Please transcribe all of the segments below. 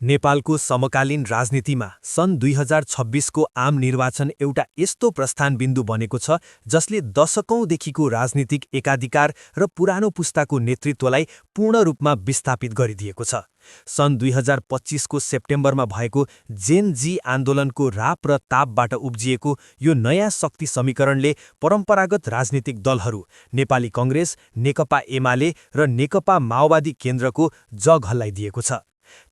नेपालको समकालीन राजनीतिमा सन् 2026को आम निर्वाचन एउटा यस्तो प्रस्थान बिन्दु बनेको छ जसले दशकौंदेखिको राजनीतिक एकाधिकार र पुरानो पुस्ताको नेतृत्वलाई पूर्ण रूपमा विस्थापित गरिदिएको छ। सन् 2025को सेप्टेम्बरमा भएको जेन जी आन्दोलनको राप र तापबाट उब्जिएको यो नयाँ शक्ति समीकरणले परम्परागत राजनीतिक दलहरू नेपाली कांग्रेस, नेकपा एमाले र नेकपा माओवादी केन्द्रको जग हल्लाइदिएको छ।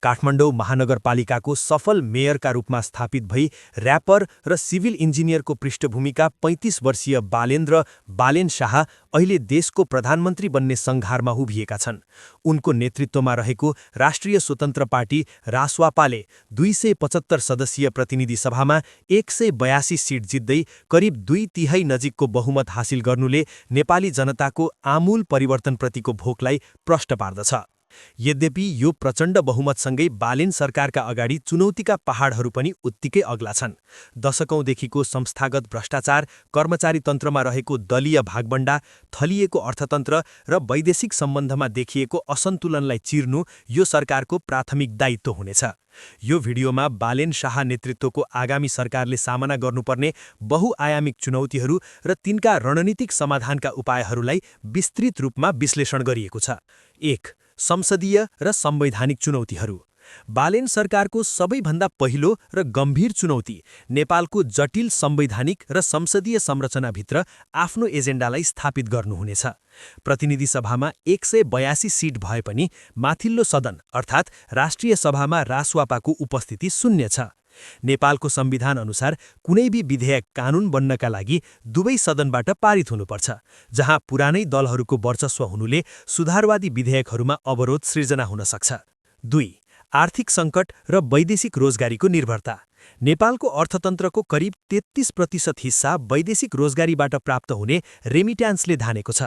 काठमाडौँ महानगरपालिकाको सफल मेयरका रूपमा स्थापित भई र्यापर र सिभिल इन्जिनियरको पृष्ठभूमिका 35 वर्षीय बालेन्द्र बालेन शाह अहिले देशको प्रधानमन्त्री बन्ने संघारमा उभिएका छन्। उनको नेतृत्वमा रहेको राष्ट्रिय स्वतन्त्र पार्टी रासवापाले 275 सदस्यीय प्रतिनिधि सभामा 182 सिट जित्दै करिब 2/3 नजिकको बहुमत हासिल गर्नुले नेपाली जनताको आमूल परिवर्तनप्रतिको भोकलाई प्रष्ट पार्दछ। यद्यपि यो प्रचण्ड बहुमतसँगै बालेन सरकारका अगाडि चुनौतीका पहाडहरू पनि उत्तिकै अग्ला छन्। दशकौंदेखिको संस्थागत भ्रष्टाचार, कर्मचारी तन्त्रमा रहेको दलीय भागबण्डा, थलिएको अर्थतन्त्र र वैदेशिक सम्बन्धमा देखिएको असन्तुलनलाई चिर्नु यो सरकारको प्राथमिक दायित्व हुनेछ। यो भिडियोमा बालेन शाह नेतृत्वको आगामी सरकारले सामना गर्नुपर्ने बहुआयामिक चुनौतीहरू र तिनका रणनीतिक समाधानका उपायहरूलाई विस्तृत रूपमा विश्लेषण गरिएको छ। 1. संसदीय र संवैधानिक चुनौतीहरू। बालेन सरकारको सबैभन्दा पहिलो र गम्भीर चुनौती नेपालको जटिल संवैधानिक र संसदीय संरचनाभित्र आफ्नो एजेन्डालाई स्थापित गर्नुहुनेछ। प्रतिनिधि सभामा 182 सिट भए पनि माथिल्लो सदन अर्थात् राष्ट्रिय सभामा रासवापाको उपस्थिति शून्य छ। नेपालको संविधान अनुसार कुनै भी विधेयक कानून बन्नका लागि दुवै सदनबाट पारित हुनुपर्छ, जहाँ पुरानै दलहरूको वर्चस्व हुनुले सुधारवादी विधेयकहरूमा अवरोध सृजना हुन सक्छ। 2. आर्थिक सङ्कट र वैदेशिक रोजगारीको निर्भरता। नेपालको अर्थतन्त्रको करिब 33% हिस्सा वैदेशिक रोजगारीबाट प्राप्त हुने रेमिट्यान्सले धानेको छ।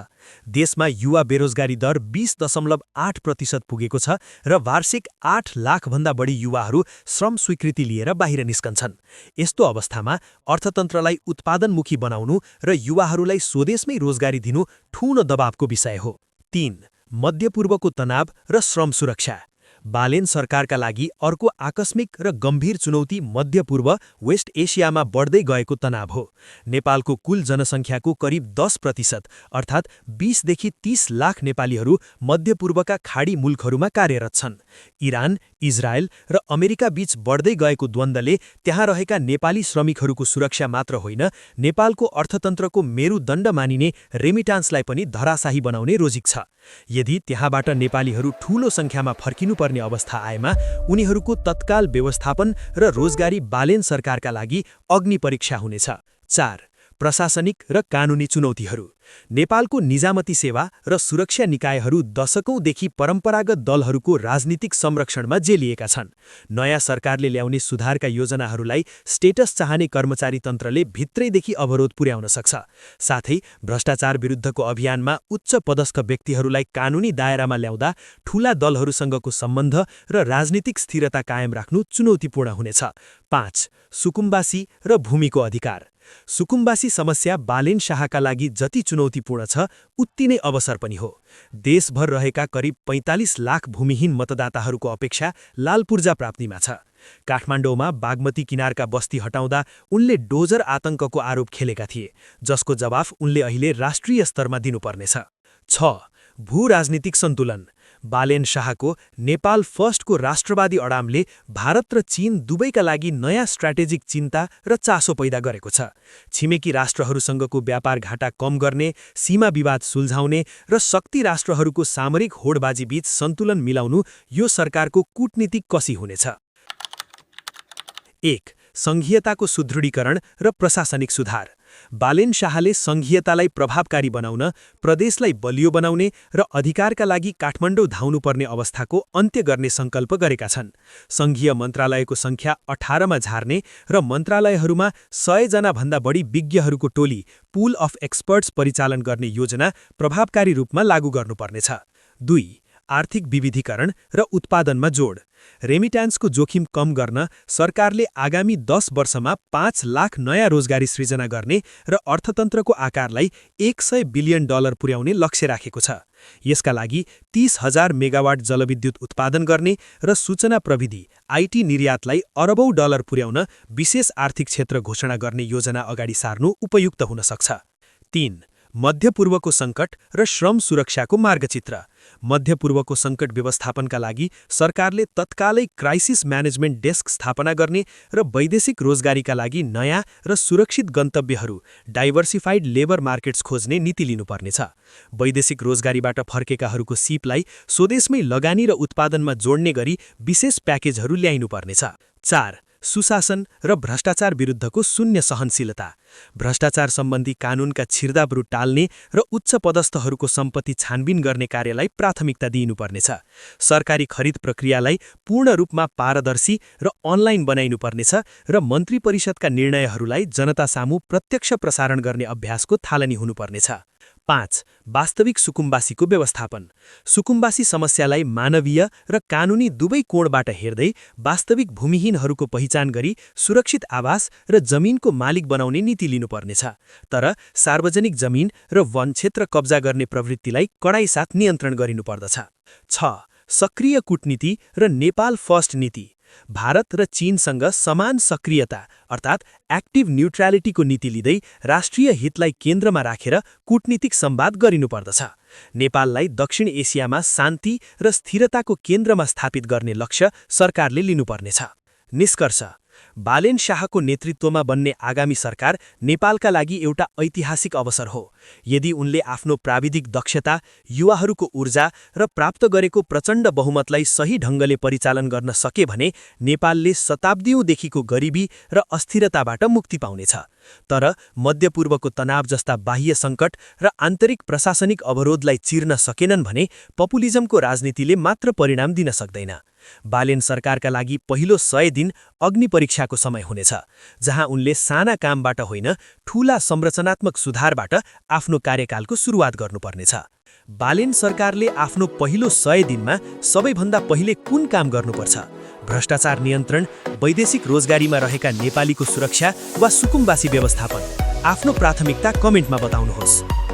देशमा युवा बेरोजगारी दर 20.8% पुगेको छ र वार्षिक 8 लाखभन्दा बढी युवाहरू श्रम स्वीकृति लिएर बाहिर निस्कन्छन्। यस्तो अवस्थामा अर्थतन्त्रलाई उत्पादनमुखी बनाउनु र युवाहरूलाई स्वदेशमै रोजगारी दिनु ठूलो दबावको विषय हो। 3. मध्यपूर्वको तनाव र श्रम सुरक्षा। बालेन सरकारका लागि अर्को आकस्मिक र गम्भीर चुनौती मध्यपूर्व वेस्ट एसियामा बढ्दै गएको तनाव हो। नेपालको कुल जनसङ्ख्याको करिब 10% अर्थात् 20देखि 30 लाख नेपालीहरू मध्यपूर्वका खाडी मुल्कहरूमा कार्यरत छन्। इरान, इजरायल र अमेरिका बीच बढ्दै गएको द्वन्द्वले त्यहाँ रहेका नेपाली श्रमिकहरूको सुरक्षा मात्र होइन, नेपालको अर्थतन्त्रको मेरुदण्ड मानिने रेमिटान्सलाई पनि धराशाही बनाउने रोजिक छ। यदि त्यहाँबाट नेपालीहरू ठूलो सङ्ख्यामा फर्किनुपर्ने अवस्था आएमा उनीहरूको तत्काल व्यवस्थापन र रोजगारी बालेन सरकारका लागि अग्नि परीक्षा हुनेछ। 4. प्रशासनिक र कानुनी चुनौतीहरू। नेपालको निजामती सेवा र सुरक्षा निकायहरू दशकौंदेखि परम्परागत दलहरूको राजनीतिक संरक्षणमा जेलिएका छन्। नयाँ सरकारले ल्याउने सुधारका योजनाहरूलाई स्टेटस चाहने कर्मचारी तन्त्रले भित्रैदेखि अवरोध पुर्याउन सक्छ। साथै भ्रष्टाचार विरुद्धको अभियानमा उच्च पदस्थ व्यक्तिहरूलाई कानुनी दायरामा ल्याउँदा ठूला दलहरूसँगको सम्बन्ध र राजनीतिक स्थिरता कायम राख्नु चुनौतीपूर्ण हुनेछ। 5. सुकुम्बासी र भूमिको अधिकार। सुकुम्बासी समस्या बालेन शाहका लागि जति चुनौतीपूर्ण छ उत्ति नै अवसर पनि हो। देशभर रहेका करिब 45 लाख भूमिहीन मतदाताहरूको अपेक्षा लालपूर्जा प्राप्तिमा छ। काठमाडौँमा बागमती किनारका बस्ती हटाउँदा उनले डोजर आतंकको आरोप खेलेका थिए, जसको जवाफ उनले अहिले राष्ट्रिय स्तरमा दिनुपर्नेछ। 6. भू-राजनीतिक सन्तुलन। बालेन शाहको नेपाल फर्स्टको राष्ट्रवादी अडामले भारत र चीन दुवैका लागि नयाँ स्ट्राटेजिक चिन्ता र चासो पैदा गरेको छ। छिमेकी राष्ट्रहरूसँगको व्यापार घाटा कम गर्ने, सीमा विवाद सुल्झाउने र शक्ति राष्ट्रहरूको सामरिक होडबाजी बीच सन्तुलन मिलाउनु यो सरकारको कूटनीतिक कसी हुनेछ। 1. संघीयताको सुदृढीकरण र प्रशासनिक सुधार। बालेन शाहले संघीयतालाई प्रभावकारी बनाउन, प्रदेशलाई बलियो बनाउने र अधिकारका लागि काठमाडौँ धाउनुपर्ने अवस्थाको अन्त्य गर्ने सङ्कल्प गरेका छन्। संघीय मन्त्रालयको सङ्ख्या 18मा झार्ने र मन्त्रालयहरूमा 100 जना भन्दा बढी विज्ञहरूको टोली पुल अफ एक्सपर्ट्स परिचालन गर्ने योजना प्रभावकारी रूपमा लागू गर्नुपर्नेछ। 2. आर्थिक विविधीकरण र उत्पादनमा जोड। रेमिट्यान्सको जोखिम कम गर्न सरकारले आगामी 10 वर्षमा 5 लाख नयाँ रोजगारी सृजना गर्ने र अर्थतन्त्रको आकारलाई $100 बिलियन पुर्याउने लक्ष्य राखेको छ। यसका लागि 30,000 मेगावाट जलविद्युत उत्पादन गर्ने र सूचना प्रविधि आईटी निर्यातलाई अरबौं डलर पुर्याउन विशेष आर्थिक क्षेत्र घोषणा गर्ने योजना अगाडि सार्नु उपयुक्त हुन सक्छ। 3. मध्यपूर्वको सङ्कट र श्रम सुरक्षाको मार्गचित्र। मध्यपूर्वको सङ्कट व्यवस्थापनका लागि सरकारले तत्कालै क्राइसिस म्यानेजमेन्ट डेस्क स्थापना गर्ने र वैदेशिक रोजगारीका लागि नयाँ र सुरक्षित गन्तव्यहरू डाइभर्सिफाइड लेबर मार्केट्स खोज्ने नीति लिनुपर्नेछ। वैदेशिक रोजगारीबाट फर्केकाहरूको सिपलाई स्वदेशमै लगानी र उत्पादनमा जोड्ने गरी विशेष प्याकेजहरू ल्याइनुपर्नेछ। 4. सुशासन र भ्रष्टाचार विरुद्धको शून्य सहनशीलता। भ्रष्टाचार सम्बन्धी कानूनका छिर्दाब्रु टाल्ने र उच्च पदस्थहरूको सम्पत्ति छानबिन गर्ने कार्यलाई प्राथमिकता दिइनुपर्नेछ। सरकारी खरिद प्रक्रियालाई पूर्ण रूपमा पारदर्शी र अनलाइन बनाइनुपर्नेछ र मन्त्री परिषदका निर्णयहरूलाई जनतासामु प्रत्यक्ष प्रसारण गर्ने अभ्यासको थालनी हुनुपर्नेछ। 5. वास्तविक सुकुम्बासीको व्यवस्थापन। सुकुम्बासी समस्यालाई मानवीय र कानूनी दुवै कोणबाट हेर्दै वास्तविक भूमिहीनहरूको पहिचान गरी सुरक्षित आवास र जमिनको मालिक बनाउने नीति लिनुपर्नेछ। तर सार्वजनिक जमिन र वन क्षेत्र कब्जा गर्ने प्रवृत्तिलाई कडाइसाथ नियन्त्रण गरिनुपर्दछ। 6. सक्रिय कूटनीति र नेपाल फर्स्ट नीति। भारत र चीनसँग समान सक्रियता अर्थात् एक्टिभ न्युट्रालिटीको नीति लिँदै राष्ट्रिय हितलाई केन्द्रमा राखेर कूटनीतिक संवाद गरिनुपर्दछ। नेपाललाई दक्षिण एसियामा शान्ति र स्थिरताको केन्द्रमा स्थापित गर्ने लक्ष्य सरकारले लिनुपर्नेछ। निष्कर्ष: बालेन शाहको नेतृत्वमा बन्ने आगामी सरकार नेपालका लागि एउटा ऐतिहासिक अवसर हो। यदि उनले आफ्नो प्राविधिक दक्षता, युवाहरूको ऊर्जा र प्राप्त गरेको प्रचण्ड बहुमतलाई सही ढङ्गले परिचालन गर्न सके भने नेपालले शताब्दीौँदेखिको गरिबी र अस्थिरताबाट मुक्ति पाउनेछ। तर मध्यपूर्वको तनाव जस्ता बाह्य सङ्कट र आन्तरिक प्रशासनिक अवरोधलाई चिर्न सकेनन् भने पपुलिजमको राजनीतिले मात्र परिणाम दिन सक्दैन। बालेन सरकारका लागि पहिलो 100 दिन अग्नि परीक्षाको समय हुनेछ, जहाँ उनले साना कामबाट होइन ठूला संरचनात्मक सुधारबाट आफ्नो कार्यकालको सुरुवात गर्नुपर्नेछ। बालेन सरकारले आफ्नो पहिलो 100 दिनमा सबैभन्दा पहिले कुन काम गर्नुपर्छ? भ्रष्टाचार नियन्त्रण, वैदेशिक रोजगारीमा रहेका नेपालीको सुरक्षा वा सुकुम्बासी व्यवस्थापन? आफ्नो प्राथमिकता कमेन्टमा बताउनुहोस्।